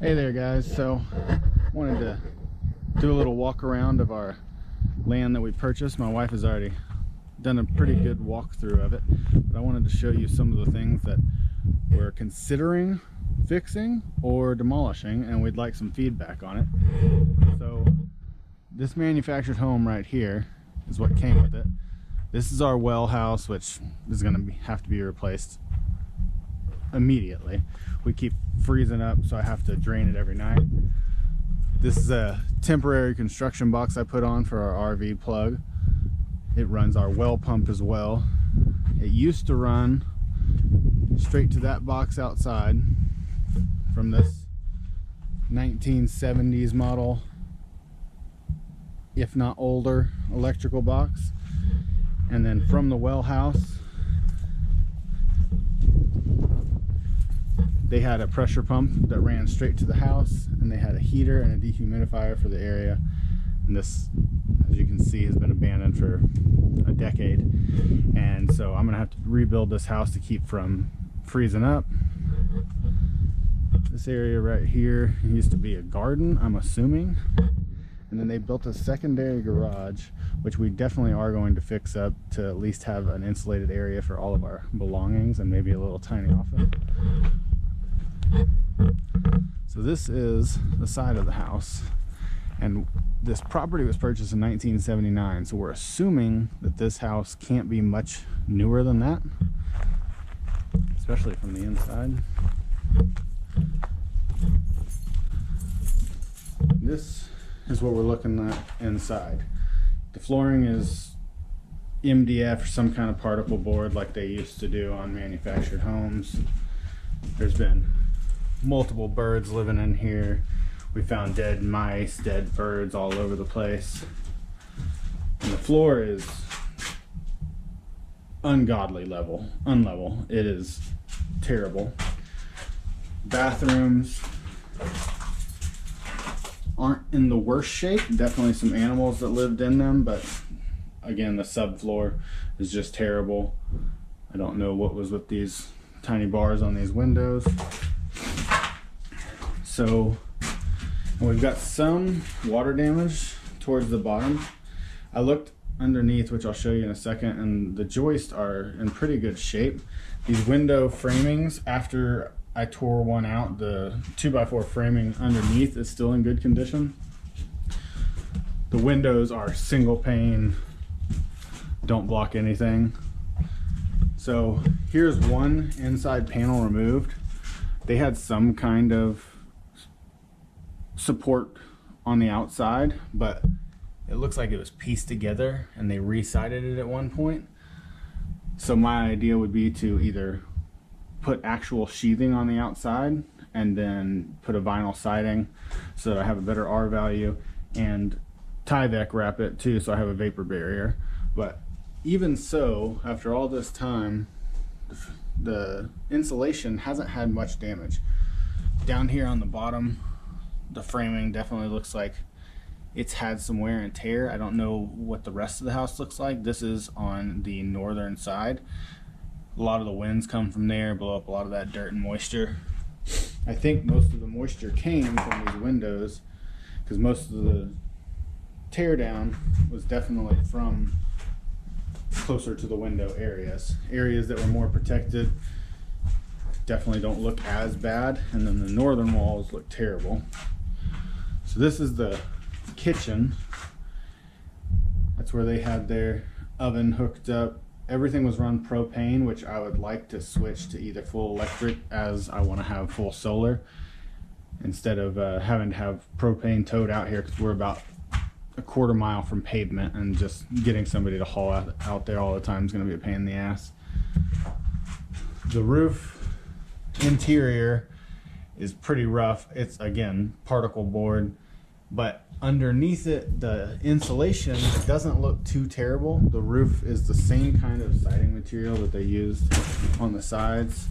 Hey there guys, so wanted to do a little walk around of our land that we purchased. My wife has already done a pretty good walkthrough of it, but I wanted to show you some of the things that we're considering fixing or demolishing, and we'd like some feedback on it. So this manufactured home right here is what came with it. This is our well house, which is going to have to be replaced immediately. We keep freezing up, so I have to drain it every night. This is a temporary construction box I put on for our RV plug. It runs our well pump as well. It used to run straight to that box outside from this 1970s model, if not older, electrical box. And then from the well house, they had a pressure pump that ran straight to the house, and they had a heater and a dehumidifier for the area. And this, as you can see, has been abandoned for a decade. And so I'm gonna have to rebuild this house to keep from freezing up. This area right here used to be a garden, I'm assuming. And then they built a secondary garage, which we definitely are going to fix up to at least have an insulated area for all of our belongings and maybe a little tiny office. So this is the side of the house, and this property was purchased in 1979, so we're assuming that this house can't be much newer than that, especially from the inside. This is what we're looking at inside. The flooring is MDF or some kind of particle board like they used to do on manufactured homes. There's been multiple birds living in here. We found dead mice, dead birds all over the place. And the floor is unlevel. It is terrible. Bathrooms aren't in the worst shape. Definitely some animals that lived in them, but again, the subfloor is just terrible. I don't know what was with these tiny bars on these windows. So, and we've got some water damage towards the bottom. I looked underneath, which I'll show you in a second, and the joists are in pretty good shape. These window framings, after I tore one out, the 2x4 framing underneath is still in good condition. The windows are single pane, don't block anything. So here's one inside panel removed. They had some kind of support on the outside, but it looks like it was pieced together and they re-sided it at one point. So my idea would be to either put actual sheathing on the outside and then put a vinyl siding so that I have a better R value, and Tyvek wrap it too so I have a vapor barrier. But even so, after all this time, the insulation hasn't had much damage. Down here on the bottom, the framing definitely looks like it's had some wear and tear. I don't know what the rest of the house looks like. This is on the northern side. A lot of the winds come from there, blow up a lot of that dirt and moisture. I think most of the moisture came from these windows, because most of the tear down was definitely from closer to the window areas. Areas that were more protected definitely don't look as bad, and then the northern walls look terrible. So this is the kitchen. That's where they had their oven hooked up. Everything was run propane, which I would like to switch to either full electric, as I want to have full solar, instead of having to have propane towed out here, because we're about a quarter mile from pavement, and just getting somebody to haul out there all the time is going to be a pain in the ass. The roof interior is pretty rough. It's, again, particle board, but underneath it, the insulation doesn't look too terrible. The roof is the same kind of siding material that they used on the sides.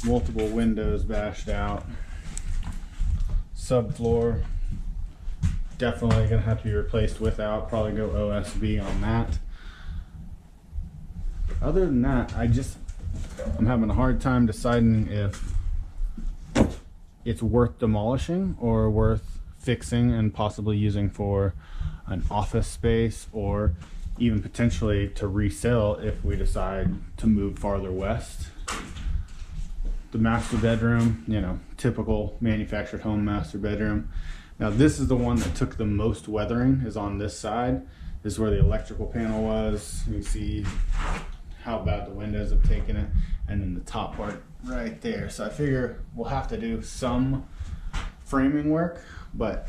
Multiple windows bashed out. Subfloor definitely gonna have to be replaced without, probably go OSB on that. Other than that, I'm having a hard time deciding if it's worth demolishing or worth fixing and possibly using for an office space, or even potentially to resell if we decide to move farther west. The master bedroom, you know, typical manufactured home master bedroom. Now this is the one that took the most weathering, is on this side. This is where the electrical panel was. You see how bad the windows have taken it, and then the top part right there. So I figure we'll have to do some framing work, but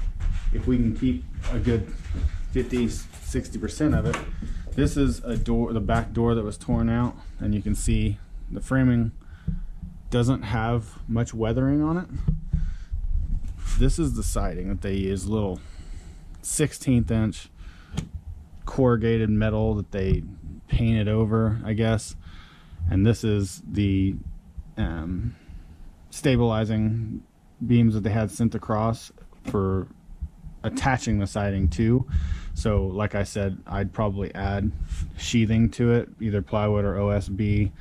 if we can keep a good 50-60% of it. This is a door, the back door that was torn out, and you can see the framing doesn't have much weathering on it. This is the siding that they use, little 1/16 inch corrugated metal that they painted over, I guess. And this is the stabilizing beams that they had sent across for attaching the siding to. So like I said, I'd probably add sheathing to it, either plywood or OSB,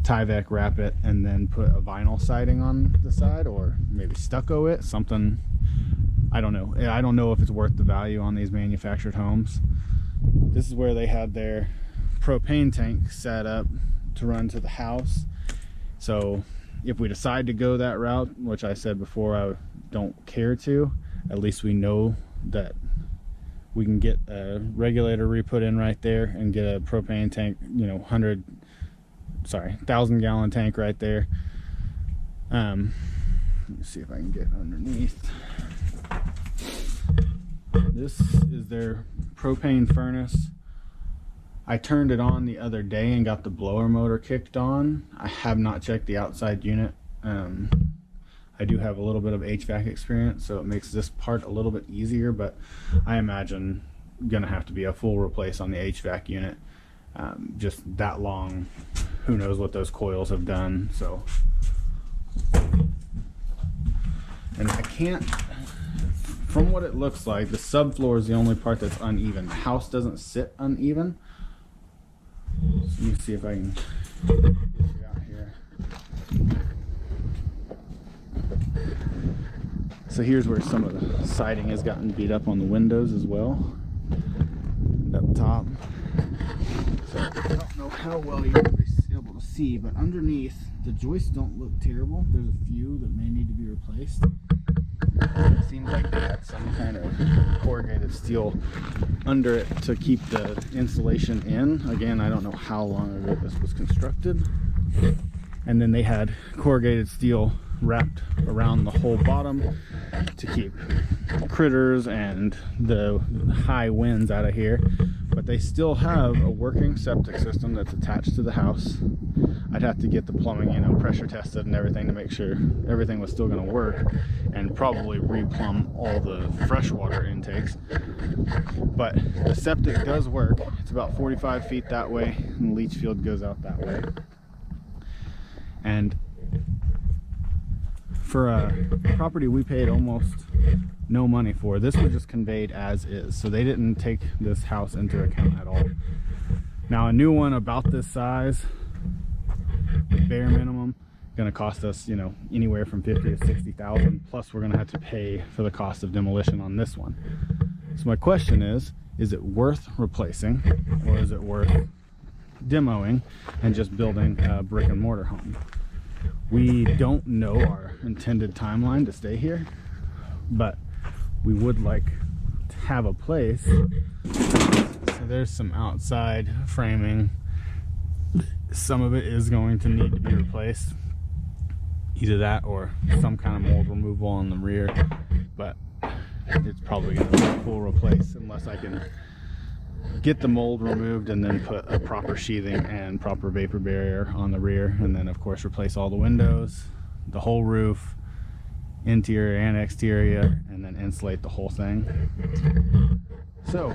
Tyvek wrap it, and then put a vinyl siding on the side, or maybe stucco it, something. I don't know. I don't know if it's worth the value on these manufactured homes. This is where they had their propane tank set up to run to the house. So if we decide to go that route, which I said before I don't care to, at least we know that we can get a regulator re-put in right there and get a propane tank, you know, 1,000 gallon tank right there. Let me see if I can get underneath. This is their propane furnace. I turned it on the other day and got the blower motor kicked on. I have not checked the outside unit. I do have a little bit of HVAC experience, so it makes this part a little bit easier, but I imagine gonna have to be a full replace on the HVAC unit. Just that long, who knows what those coils have done. So, and I can't, from what it looks like, the subfloor is the only part that's uneven. The house doesn't sit uneven. So let me see if I can get you out here. So here's where some of the siding has gotten beat up on the windows as well, and up top. So I don't know how well you're able to see, but underneath the joists don't look terrible. There's a few that may need to be replaced. It seems like they had some kind of corrugated steel under it to keep the insulation in. Again, I don't know how long ago this was constructed. And then they had corrugated steel wrapped around the whole bottom to keep critters and the high winds out of here. But they still have a working septic system that's attached to the house. I'd have to get the plumbing, you know, pressure tested and everything to make sure everything was still going to work, and probably replumb all the freshwater intakes. But the septic does work. It's about 45 feet that way, and the leach field goes out that way. And for a property we paid almost no money for, this was just conveyed as is, so they didn't take this house into account at all. Now a new one about this size, the bare minimum, gonna cost us, you know, anywhere from 50 to 60,000, plus we're gonna have to pay for the cost of demolition on this one. So my question is it worth replacing, or is it worth demoing and just building a brick and mortar home? We don't know our intended timeline to stay here, but we would like to have a place. So there's some outside framing. Some of it is going to need to be replaced, either that or some kind of mold removal on the rear, but it's probably going to be a full replace unless I can get the mold removed and then put a proper sheathing and proper vapor barrier on the rear, and then of course replace all the windows, the whole roof, interior and exterior, and then insulate the whole thing. So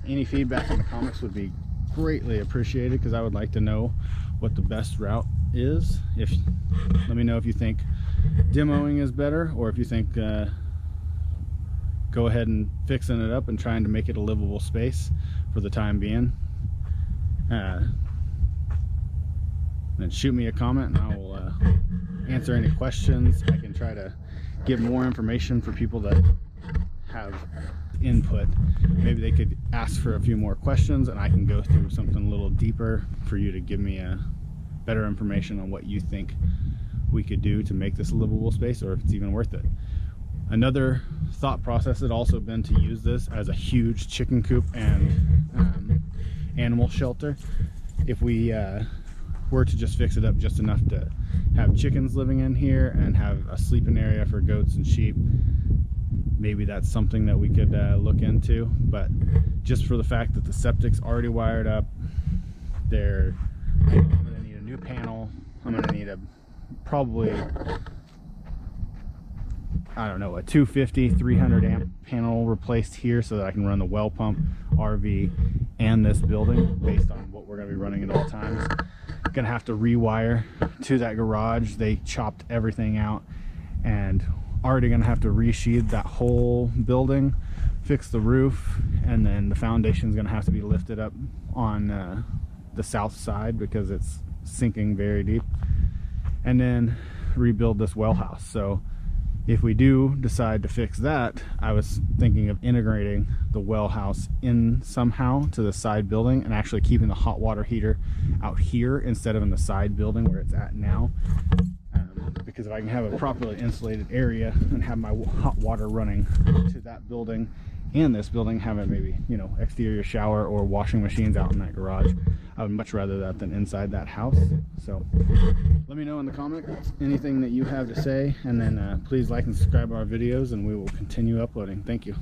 any feedback in the comments would be greatly appreciated, because I would like to know what the best route is. Let me know if you think demoing is better, or if you think go ahead and fixing it up and trying to make it a livable space for the time being. Then shoot me a comment and I will answer any questions. I can try to give more information for people that have input. Maybe they could ask for a few more questions and I can go through something a little deeper for you to give me a better information on what you think we could do to make this a livable space, or if it's even worth it. Another thought process had also been to use this as a huge chicken coop and animal shelter. If we were to just fix it up just enough to have chickens living in here and have a sleeping area for goats and sheep, maybe that's something that we could look into. But just for the fact that the septic's already wired up, I'm gonna need a new panel. I'm gonna need probably, I don't know, a 250, 300 amp panel replaced here so that I can run the well pump, RV, and this building based on what we're gonna be running at all times. Gonna have to rewire to that garage. They chopped everything out, and already gonna have to resheathe that whole building, fix the roof, and then the foundation's gonna have to be lifted up on the south side because it's sinking very deep, and then rebuild this well house. So if we do decide to fix that, I was thinking of integrating the well house in somehow to the side building and actually keeping the hot water heater out here instead of in the side building where it's at now. Because if I can have a properly insulated area and have my hot water running to that building and this building, having maybe, you know, exterior shower or washing machines out in that garage, I would much rather that than inside that house. So let me know in the comments anything that you have to say, and then please like and subscribe our videos, and we will continue uploading. Thank you.